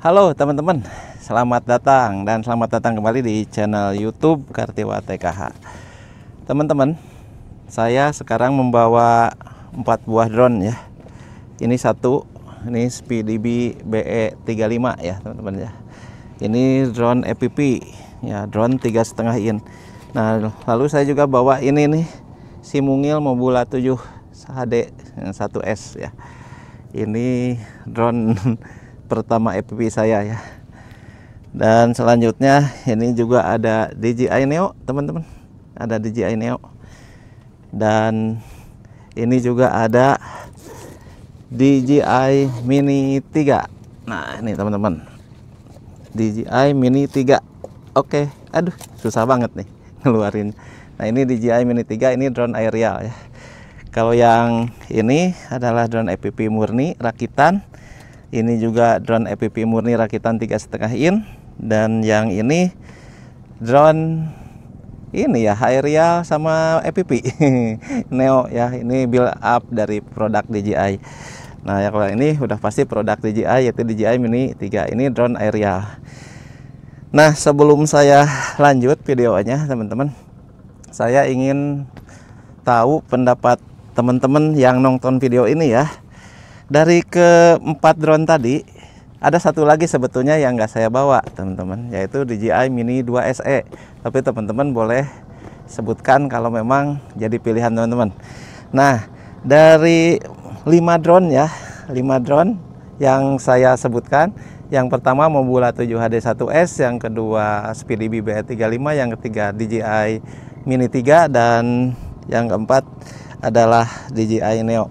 Halo teman-teman, selamat datang dan selamat datang kembali di channel YouTube Kartiwa TKH. Teman-teman, saya sekarang membawa 4 buah drone ya. Ini satu, ini SpeeDB BE35 ya teman-teman ya. Ini drone FPV ya, drone 3,5 in. Nah, lalu saya juga bawa ini nih, si Mungil Mobula 7 HD yang 1S ya. Ini drone pertama FPV saya ya. Dan selanjutnya ini juga ada DJI Neo teman-teman, ada DJI Neo. Dan ini juga ada DJI Mini 3. Nah ini teman-teman, DJI Mini 3. Oke, aduh susah banget nih ngeluarin. Nah ini DJI Mini 3, ini drone aerial ya. Kalau yang ini adalah drone FPV murni rakitan. Ini juga drone FPV murni rakitan 3,5 in. Dan yang ini drone ini ya, aerial sama FPV Neo ya. Ini build up dari produk DJI. Nah ya, kalau ini udah pasti produk DJI, yaitu DJI Mini 3. Ini drone aerial. Nah sebelum saya lanjut videonya teman-teman, saya ingin tahu pendapat teman-teman yang nonton video ini ya. Dari keempat drone tadi, ada satu lagi sebetulnya yang nggak saya bawa teman-teman, yaitu DJI Mini 2 SE. Tapi teman-teman boleh sebutkan kalau memang jadi pilihan teman-teman. Nah dari 5 drone ya, 5 drone yang saya sebutkan, yang pertama Mobula 7 HD 1S, yang kedua SpeeDB BE35, yang ketiga DJI Mini 3, dan yang keempat adalah DJI Neo.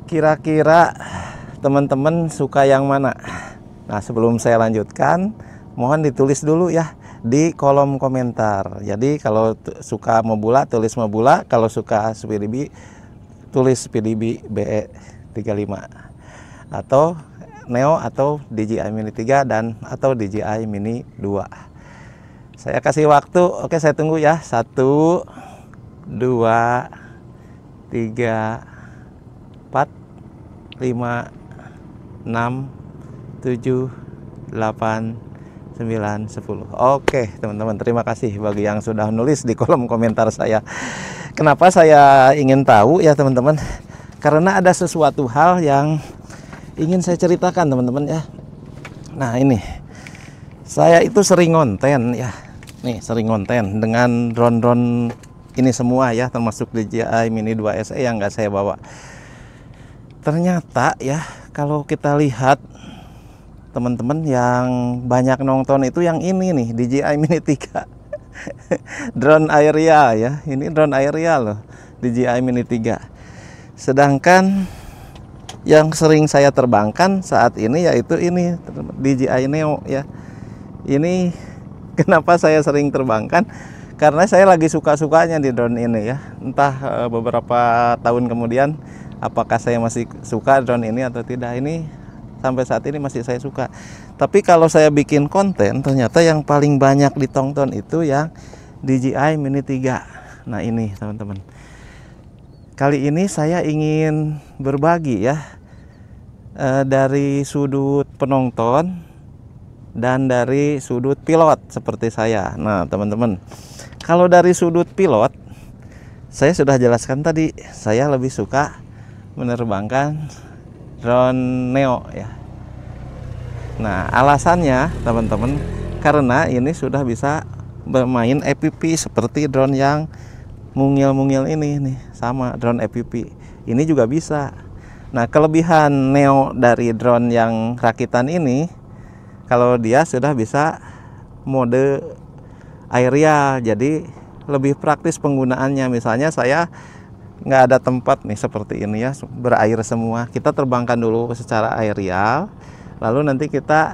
Kira-kira teman-teman suka yang mana? Nah sebelum saya lanjutkan, mohon ditulis dulu ya di kolom komentar. Jadi kalau suka Mobula tulis Mobula, kalau suka SpeeDB tulis SpeeDB BE35, atau Neo, atau DJI Mini 3, dan atau DJI Mini 2. Saya kasih waktu, oke saya tunggu ya. 1, 2, 3, 4, 5, 6, 7, 8, 9, 10. Oke teman-teman, terima kasih bagi yang sudah nulis di kolom komentar saya. Kenapa saya ingin tahu ya teman-teman? Karena ada sesuatu hal yang ingin saya ceritakan teman-teman ya. Nah ini, saya itu sering ngonten ya. Nih sering ngonten dengan drone-drone ini semua ya, termasuk DJI Mini 2 SE yang nggak saya bawa. Ternyata ya, kalau kita lihat teman-teman yang banyak nonton itu yang ini nih, DJI Mini 3 drone aerial ya. Ini drone aerial loh, DJI Mini 3. Sedangkan yang sering saya terbangkan saat ini yaitu ini DJI Neo ya. Ini kenapa saya sering terbangkan? Karena saya lagi suka-sukanya di drone ini ya. Entah beberapa tahun kemudian apakah saya masih suka drone ini atau tidak. Ini sampai saat ini masih saya suka. Tapi kalau saya bikin konten, ternyata yang paling banyak ditonton itu yang DJI Mini 3. Nah ini teman-teman, kali ini saya ingin berbagi ya, dari sudut penonton dan dari sudut pilot seperti saya. Nah teman-teman, kalau dari sudut pilot, saya sudah jelaskan tadi, saya lebih suka menerbangkan drone Neo ya. Nah alasannya teman-teman, karena ini sudah bisa bermain FPV seperti drone yang mungil-mungil ini nih, sama drone FPV ini juga bisa. Nah kelebihan Neo dari drone yang rakitan ini, kalau dia sudah bisa mode aerial, jadi lebih praktis penggunaannya. Misalnya saya nggak ada tempat nih seperti ini ya, berair semua, kita terbangkan dulu secara aerial, lalu nanti kita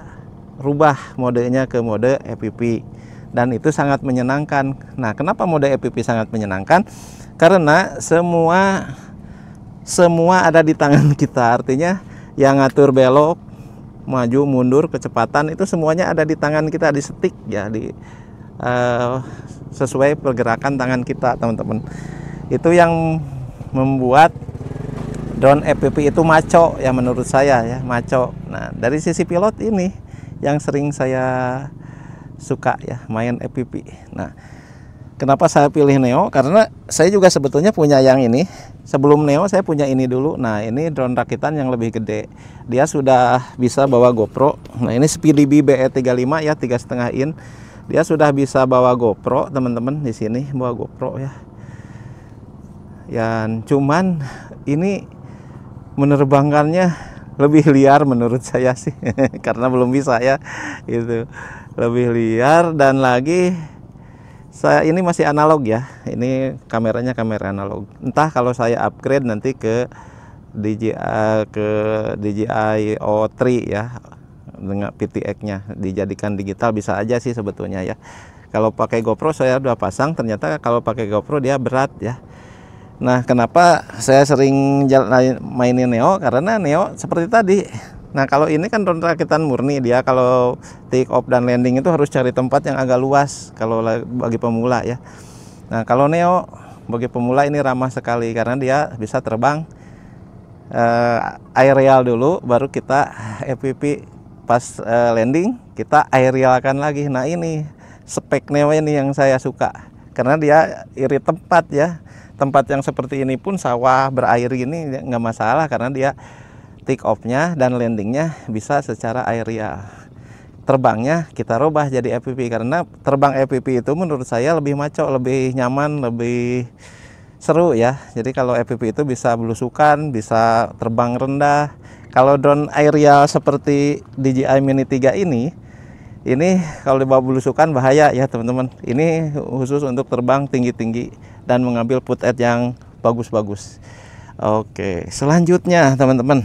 rubah modenya ke mode FPV, dan itu sangat menyenangkan. Nah kenapa mode FPV sangat menyenangkan? Karena semua ada di tangan kita. Artinya yang ngatur belok, maju mundur, kecepatan, itu semuanya ada di tangan kita, di stick ya, sesuai pergerakan tangan kita teman-teman. Itu yang membuat drone FPV itu maco ya, menurut saya ya, maco. Nah dari sisi pilot ini yang sering saya suka ya main FPV. Nah, kenapa saya pilih Neo? Karena saya juga sebetulnya punya yang ini. Sebelum Neo saya punya ini dulu. Nah, ini drone rakitan yang lebih gede. Dia sudah bisa bawa GoPro. Nah, ini SpeeDB BE35 ya, 3,5 in. Dia sudah bisa bawa GoPro, teman-teman. Di sini bawa GoPro ya. Yang cuman ini menerbangkannya lebih liar menurut saya sih. Karena belum bisa ya. Itu lebih liar, dan lagi saya ini masih analog ya. Ini kameranya kamera analog. Entah kalau saya upgrade nanti ke DJI O3 ya, dengan PTX-nya dijadikan digital bisa aja sih sebetulnya ya. Kalau pakai GoPro saya udah pasang, ternyata kalau pakai GoPro dia berat ya. Nah, kenapa saya sering mainin Neo? Karena Neo seperti tadi. Nah, kalau ini kan drone rakitan murni, dia kalau take off dan landing itu harus cari tempat yang agak luas kalau bagi pemula ya. Nah, kalau Neo bagi pemula ini ramah sekali karena dia bisa terbang aerial dulu, baru kita FPV pas landing kita aerialkan lagi. Nah, ini spek Neo ini yang saya suka karena dia irit tempat ya. Tempat yang seperti ini pun sawah berair ini nggak masalah karena dia take off-nya dan landingnya bisa secara aerial. Terbangnya kita rubah jadi FPV karena terbang FPV itu menurut saya lebih maco, lebih nyaman, lebih seru ya. Jadi kalau FPV itu bisa belusukan, bisa terbang rendah. Kalau drone aerial seperti DJI Mini 3 ini kalau dibawa belusukan bahaya ya teman-teman. Ini khusus untuk terbang tinggi-tinggi dan mengambil footage yang bagus-bagus. Oke, selanjutnya teman-teman.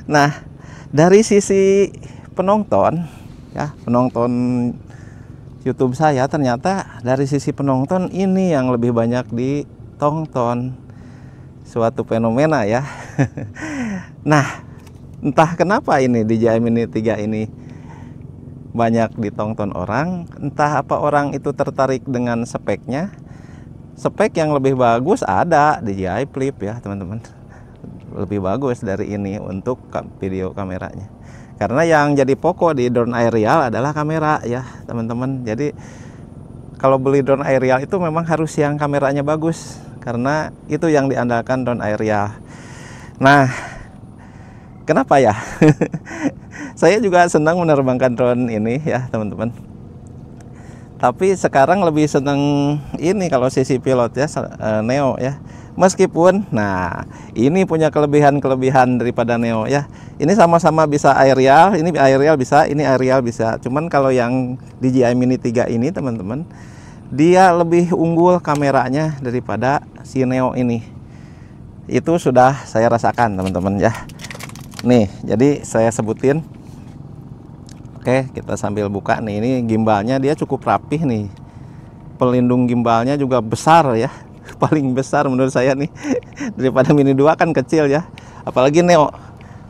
Nah, dari sisi penonton ya, penonton YouTube saya, ternyata dari sisi penonton ini yang lebih banyak ditonton. Suatu fenomena ya. Nah, entah kenapa ini DJI Mini 3 ini banyak ditonton orang, entah apa orang itu tertarik dengan speknya. Spek yang lebih bagus ada DJI Flip ya teman-teman, lebih bagus dari ini untuk video kameranya. Karena yang jadi pokok di drone aerial adalah kamera ya teman-teman. Jadi kalau beli drone aerial itu memang harus yang kameranya bagus, karena itu yang diandalkan drone aerial. Nah, kenapa ya? Saya juga senang menerbangkan drone ini ya teman-teman. Tapi sekarang lebih senang ini kalau sisi pilot ya, Neo ya. Meskipun, nah ini punya kelebihan daripada Neo ya. Ini sama-sama bisa aerial, ini aerial bisa, ini aerial bisa. Cuman kalau yang DJI Mini 3 ini teman-teman, dia lebih unggul kameranya daripada si Neo ini. Itu sudah saya rasakan teman-teman ya. Nih, jadi saya sebutin. Oke, kita sambil buka nih. Ini gimbalnya dia cukup rapih nih. Pelindung gimbalnya juga besar ya. Paling besar menurut saya nih. Daripada Mini 2 kan kecil ya. Apalagi Neo.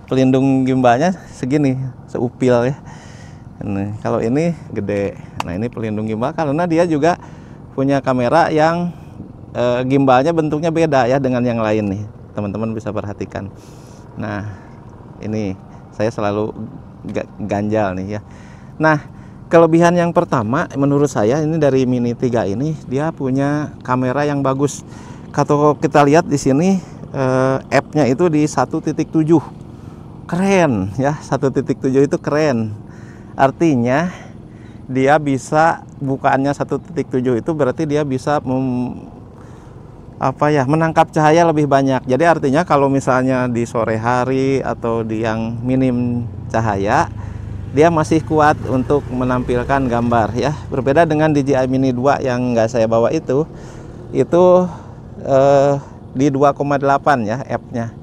Pelindung gimbalnya segini, seupil ya. Nah, kalau ini gede. Nah, ini pelindung gimbal karena dia juga punya kamera yang gimbalnya bentuknya beda ya dengan yang lain nih. Teman-teman bisa perhatikan. Nah, ini saya selalu ganjal nih ya. Nah, kelebihan yang pertama menurut saya ini dari Mini 3 ini, dia punya kamera yang bagus. Kalau kita lihat di sini app-nya itu di 1.7. Keren ya, 1.7 itu keren. Artinya dia bisa bukaannya 1.7 itu berarti dia bisa menangkap cahaya lebih banyak. Jadi artinya kalau misalnya di sore hari atau di yang minim cahaya, dia masih kuat untuk menampilkan gambar ya. Berbeda dengan DJI Mini 2 yang nggak saya bawa itu di 2,8 ya f-nya.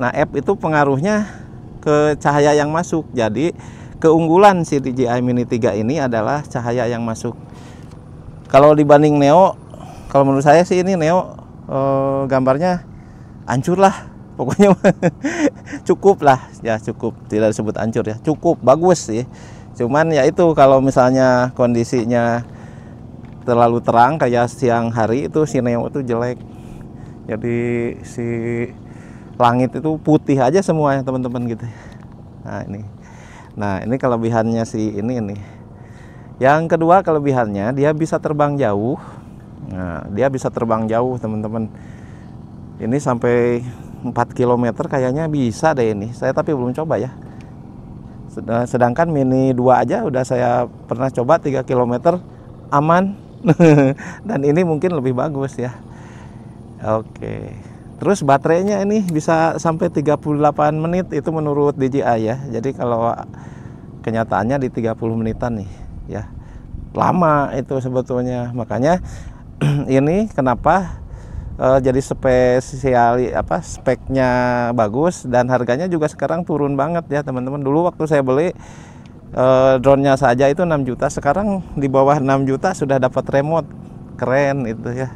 Nah, f itu pengaruhnya ke cahaya yang masuk. Jadi keunggulan si DJI Mini 3 ini adalah cahaya yang masuk. Kalau dibanding Neo, kalau menurut saya sih ini Neo gambarnya hancur lah pokoknya. Cukup lah ya, cukup, tidak disebut hancur ya, cukup bagus sih. Cuman ya itu kalau misalnya kondisinya terlalu terang kayak siang hari itu si Neo itu jelek. Jadi si langit itu putih aja semuanya teman-teman gitu. Nah ini kelebihannya si ini nih. Yang kedua kelebihannya dia bisa terbang jauh. Nah dia bisa terbang jauh teman-teman. Ini sampai 4 km kayaknya bisa deh ini. Saya tapi belum coba ya. Sedangkan Mini 2 aja udah saya pernah coba 3 km aman. Dan ini mungkin lebih bagus ya. Oke. Terus baterainya ini bisa sampai 38 menit itu menurut DJI ya. Jadi kalau kenyataannya di 30 menitan nih ya. Lama itu sebetulnya. Makanya ini kenapa jadi speknya bagus dan harganya juga sekarang turun banget ya teman-teman. Dulu waktu saya beli drone-nya saja itu 6 juta, sekarang di bawah 6 juta sudah dapat remote. Keren itu ya.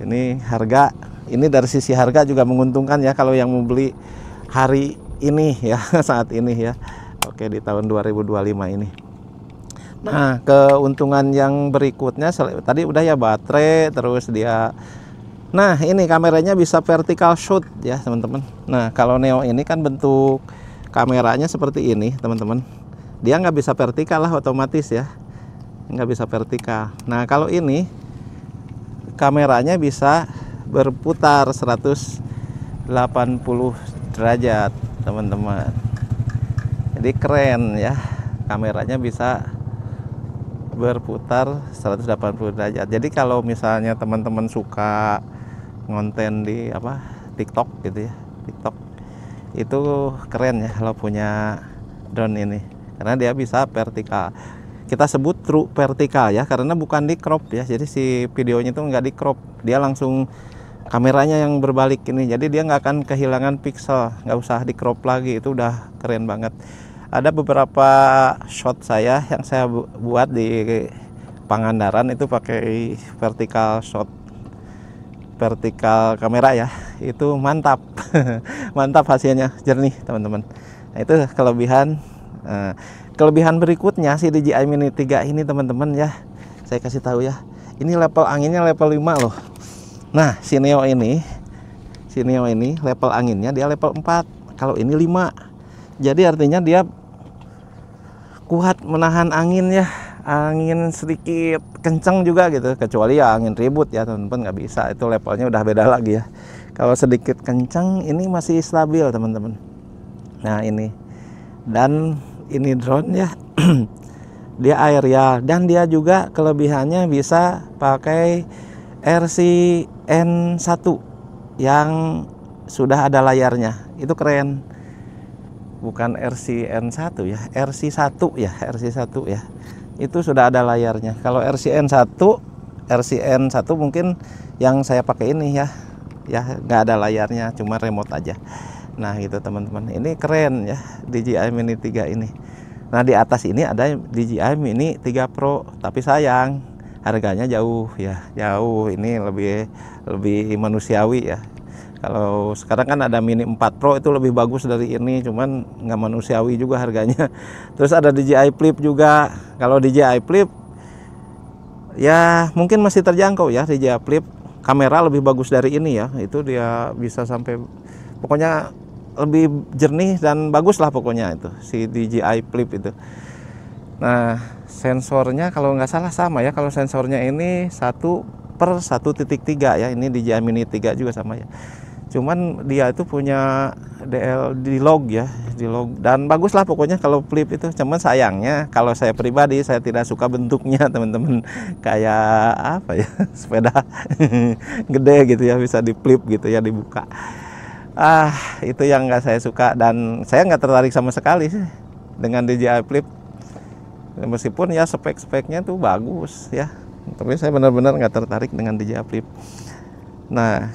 Ini harga, ini dari sisi harga juga menguntungkan ya kalau yang mau beli hari ini ya, saat ini ya. Oke, di tahun 2025 ini. Nah, keuntungan yang berikutnya tadi udah ya baterai, terus dia. Nah, ini kameranya bisa vertical shoot ya, teman-teman. Nah, kalau Neo ini kan bentuk kameranya seperti ini, teman-teman. Dia nggak bisa vertikal lah otomatis ya. Nggak bisa vertikal. Nah, kalau ini kameranya bisa berputar 180 derajat, teman-teman. Jadi keren ya. Kameranya bisa berputar 180 derajat. Jadi kalau misalnya teman-teman suka ngonten di TikTok gitu ya, TikTok itu keren ya kalau punya drone ini karena dia bisa vertikal. Kita sebut true vertikal ya karena bukan di crop ya, jadi si videonya itu nggak di crop, dia langsung kameranya yang berbalik ini, jadi dia nggak akan kehilangan pixel, nggak usah di crop lagi. Itu udah keren banget. Ada beberapa shot saya yang saya buat di Pangandaran itu pakai vertical shot, vertikal kamera ya, itu mantap. Mantap hasilnya, jernih teman-teman. Nah, itu kelebihan. Kelebihan berikutnya si DJI Mini 3 ini teman-teman ya, saya kasih tahu ya, ini level anginnya level 5 loh. Nah si Neo ini level anginnya dia level 4, kalau ini 5. Jadi artinya dia kuat menahan angin ya, angin sedikit kencang juga gitu, kecuali ya angin ribut ya teman-teman, nggak bisa, itu levelnya udah beda lagi ya. Kalau sedikit kencang ini masih stabil teman-teman. Nah ini, dan ini drone ya dia aerial dan dia juga kelebihannya bisa pakai RCN1 yang sudah ada layarnya. Itu keren. Bukan RCN1 ya, RC1 ya, RC1 ya. Itu sudah ada layarnya. Kalau RCN1 mungkin yang saya pakai ini ya nggak ada layarnya, cuma remote aja. Nah gitu teman-teman, ini keren ya DJI Mini 3 ini. Nah di atas ini ada DJI Mini 3 Pro, tapi sayang harganya jauh ya, jauh. Ini lebih manusiawi ya. Kalau sekarang kan ada Mini 4 Pro itu lebih bagus dari ini, cuman nggak manusiawi juga harganya. Terus ada DJI Flip juga. Kalau DJI Flip ya mungkin masih terjangkau ya, DJI Flip kamera lebih bagus dari ini ya. Itu dia bisa sampai, pokoknya lebih jernih dan bagus lah pokoknya itu si DJI Flip itu. Nah sensornya kalau nggak salah sama ya, kalau sensornya ini 1/1.3 ya, ini DJI Mini 3 juga sama ya. Cuman dia itu punya D-Log ya, D-Log, dan bagus lah pokoknya kalau Flip itu. Cuman sayangnya kalau saya pribadi saya tidak suka bentuknya teman-teman, kayak apa ya, sepeda gede gitu ya, bisa di flip gitu ya, dibuka. Itu yang nggak saya suka, dan saya nggak tertarik sama sekali sih dengan DJI Flip. Meskipun ya spek-speknya tuh bagus ya, tapi saya benar-benar nggak tertarik dengan DJI Flip. Nah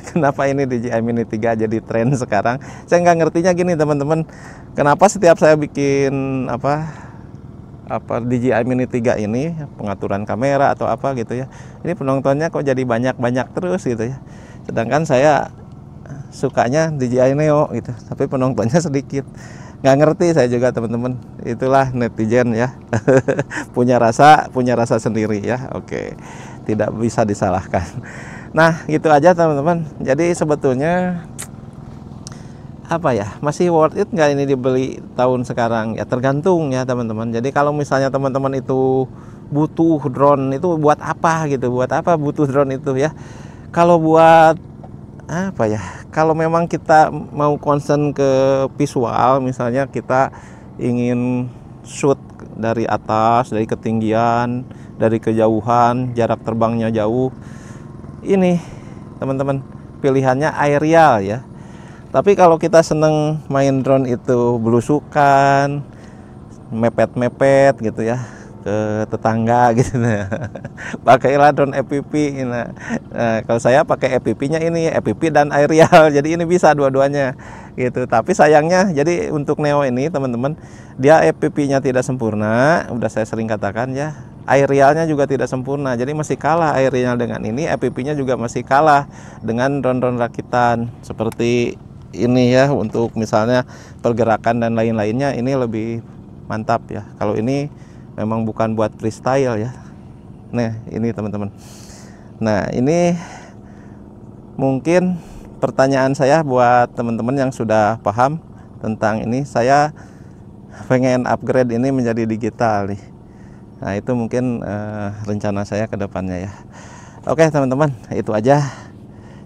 kenapa ini DJI Mini 3 jadi tren sekarang? Saya nggak ngertinya gini teman-teman, kenapa setiap saya bikin DJI Mini 3 ini, pengaturan kamera atau apa gitu ya, ini penontonnya kok jadi banyak terus gitu ya. Sedangkan saya sukanya DJI Neo gitu, tapi penontonnya sedikit. Nggak ngerti saya juga teman-teman. Itulah netizen ya. punya rasa sendiri ya. Oke, tidak bisa disalahkan. Nah gitu aja teman-teman. Jadi sebetulnya apa ya, masih worth it nggak ini dibeli tahun sekarang? Ya tergantung ya teman-teman. Jadi kalau misalnya teman-teman itu butuh drone itu buat apa gitu, buat apa butuh drone itu ya? Kalau buat apa ya, kalau memang kita mau concern ke visual, misalnya kita ingin shoot dari atas, dari ketinggian, dari kejauhan, jarak terbangnya jauh, ini teman-teman pilihannya aerial ya. Tapi kalau kita seneng main drone itu belusukan, mepet-mepet gitu ya ke tetangga gitu, nah, pakailah drone FPV. Nah, kalau saya pakai FPV-nya ini FPV dan aerial, jadi ini bisa dua-duanya gitu. Tapi sayangnya, jadi untuk Neo ini teman-teman, dia FPV-nya tidak sempurna, udah saya sering katakan ya. Aerialnya juga tidak sempurna, jadi masih kalah aerial dengan ini. FPV-nya juga masih kalah dengan drone-drone rakitan seperti ini ya. Untuk misalnya pergerakan dan lain-lainnya ini lebih mantap ya. Kalau ini memang bukan buat freestyle ya. Nah ini teman-teman, nah ini mungkin pertanyaan saya buat teman-teman yang sudah paham tentang ini. Saya pengen upgrade ini menjadi digital nih. Nah itu mungkin rencana saya ke depannya ya. Oke teman-teman, itu aja.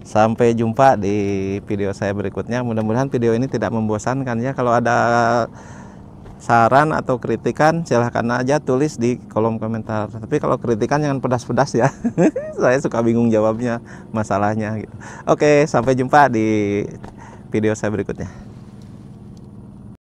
Sampai jumpa di video saya berikutnya. Mudah-mudahan video ini tidak membosankan ya. Kalau ada saran atau kritikan silahkan aja tulis di kolom komentar. Tapi kalau kritikan jangan pedas-pedas ya. Saya suka bingung jawabnya masalahnya gitu. Oke, sampai jumpa di video saya berikutnya.